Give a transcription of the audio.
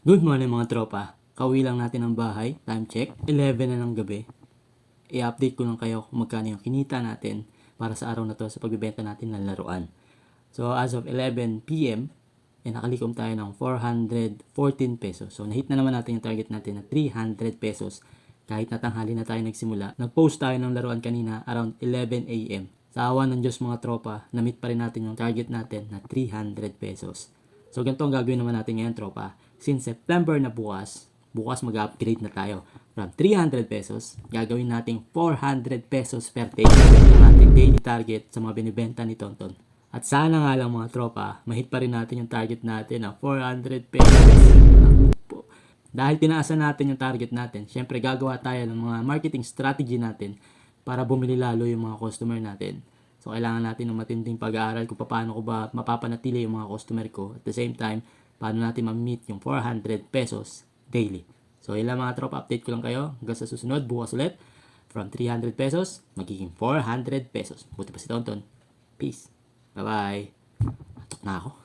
Good morning mga tropa. Kauwi lang natin ng bahay. Time check. 11 na ng gabi. I-update ko lang kayo kung magkano yung kinita natin para sa araw na to sa pagbibenta natin ng laruan. So as of 11 PM, nakalikom tayo ng 414 pesos. So nahit na naman natin yung target natin na 300 pesos. Kahit natanghali na tayo nagsimula. Nag-post tayo ng laruan kanina around 11 AM. Sa awa ng Diyos mga tropa, na-meet pa rin natin yung target natin na 300 pesos. So ganito ang gagawin naman natin ngayon tropa. Since September na bukas mag-upgrade na tayo. From 300 pesos, gagawin natin 400 pesos per day ang ating daily target sa mga binibenta ni Tonton. At sana nga lang mga tropa, mahit pa rin natin yung target natin na 400 pesos. Dahil tinaasan natin yung target natin, syempre gagawa tayo ng mga marketing strategy natin para bumili lalo yung mga customer natin. So, kailangan natin ng matinding pag-aaral kung paano ko ba mapapanatili yung mga customer ko. At the same time, paano natin ma-meet yung 400 pesos daily. So, yun lang mga tropa. Update ko lang kayo. Hanggang sa susunod, bukas ulit. From 300 pesos, magiging 400 pesos. Buti pa si Tonton. Peace. Bye-bye. Atok na ako.